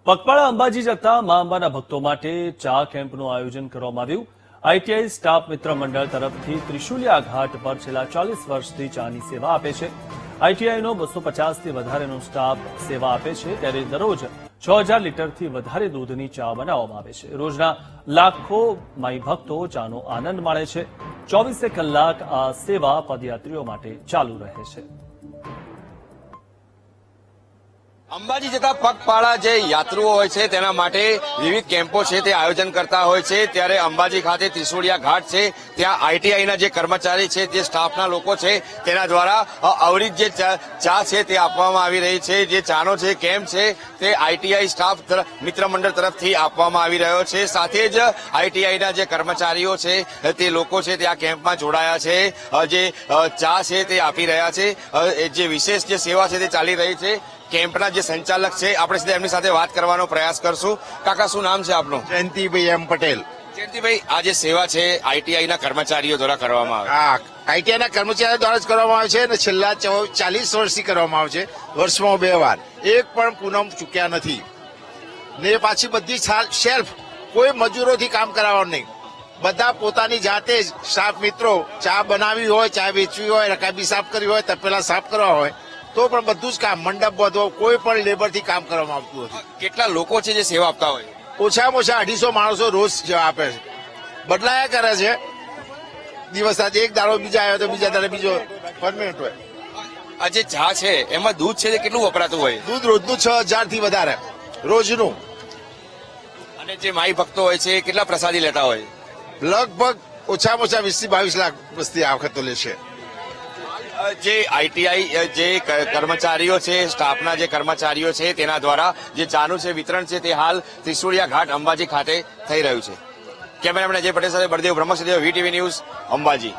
પગપાળા અંબાજી જતા મા અંબાના ભક્તો માટે ચા કેમ્પનું આયોજન કરવામાં આવ્યું। આઈટીઆઈ સ્ટાફ મિત્ર મંડળ તરફથી ત્રિશુલિયા ઘાટ પર છેલ્લા 40 વર્ષથી ચાની સેવા આપે છે। આઈટીઆઈનો 250થી વધારેનો સ્ટાફ સેવા આપે છે, ત્યારે દરરોજ 6000 લીટરથી વધારે દૂધની ચા બનાવવામાં આવે છે। રોજના લાખો માઈ ભક્તો ચાનો આનંદ માણે છે। 24 કલાક આ સેવા પદયાત્રીઓ માટે ચાલુ રહે છે। અંબાજી જતા પગપાળા જે યાત્રુઓ હોય છે તેના માટે વિવિધ કેમ્પો છે તે આયોજન કરતા હોય છે। ત્યારે અંબાજી ખાતે ત્રિશુલિયા ઘાટ છે, ત્યાં આઈટીઆઈના જે કર્મચારી છે, જે સ્ટાફના લોકો છે, તેના દ્વારા અવિરત જે ચા છે તે આપવામાં આવી રહી છે। જે ચાનો જે કેમ્પ છે તે આઈટીઆઈ સ્ટાફ મિત્ર મંડળ તરફથી આપવામાં આવી રહ્યો છે। સાથે જ આઈટીઆઈના જે કર્મચારીઓ છે તે લોકો છે તે આ કેમ્પમાં જોડાયા છે, જે ચા છે તે આપી રહ્યા છે। જે વિશેષ જે સેવા છે તે ચાલી રહી છે। કેમ્પના જે સંચાલક છે, આપણે સીધા એમની સાથે વાત કરવાનો પ્રયાસ કરશું। કાકા, શું નામ છે આપનું? જયંતિભાઈ એમ પટેલ। જયંતિભાઈ, આ જે સેવા છે આઈટીઆઈના કર્મચારીઓ દ્વારા કરવામાં આવે? હા, આઈટીઆઈના કર્મચારીઓ દ્વારા જ કરવામાં આવે છે અને છેલ્લા 40 વર્ષથી કરવામાં આવે છે। વર્ષમાં 2 વાર, એક પણ પૂનમ ચૂક્યા નથી ને પાછી બધી સેલ્ફ, કોઈ મજૂરોથી કામ કરાવવાનું નહીં, બધા પોતાની જાતે જ સ્ટાફ મિત્રો ચા બનાવી હોય, ચા વેચવી હોય, રકાબી સાફ કરવી હોય, તપેલા સાફ કરવા હોય તો પણ બધું જ કામ, મંડપ બધો, કોઈ પણ લેબરથી કામ કરવામાં આવતું નથી। કેટલા લોકો છે જે સેવા આપતા હોય? ઓછામાં ઓછા 250 માણસો રોજ આપે છે, બદલાયા કરે છે। દિવસ આજે એક દાડો બીજા આવ્યો તો બીજા દાડે બીજો પરમેનન્ટ હોય। આ જે ચા છે એમાં દૂધ છે તે કેટલું વપરાતું હોય? દૂધ રોજનું 6000 થી વધારે રોજનું। અને જે માઈ ભક્તો હોય છે કેટલા પ્રસાદી લેતા હોય? લગભગ ઓછામાં ઓછા 20 થી 22 લાખ વસ્તી આ વખત તો લેશે। જે આઈટીઆઈ જે કર્મચારીઓ છે, સ્ટાફના જે કર્મચારીઓ છે, તેના દ્વારા જે ચાનું છે વિતરણ છે તે હાલ ત્રિશુલિયા ઘાટ અંબાજી ખાતે થઈ રહ્યું છે। કેમેરામેન અજય પટેલ સાથે બળદેવ બ્રહ્મસદેવ, વીટીવી ન્યૂઝ, અંબાજી।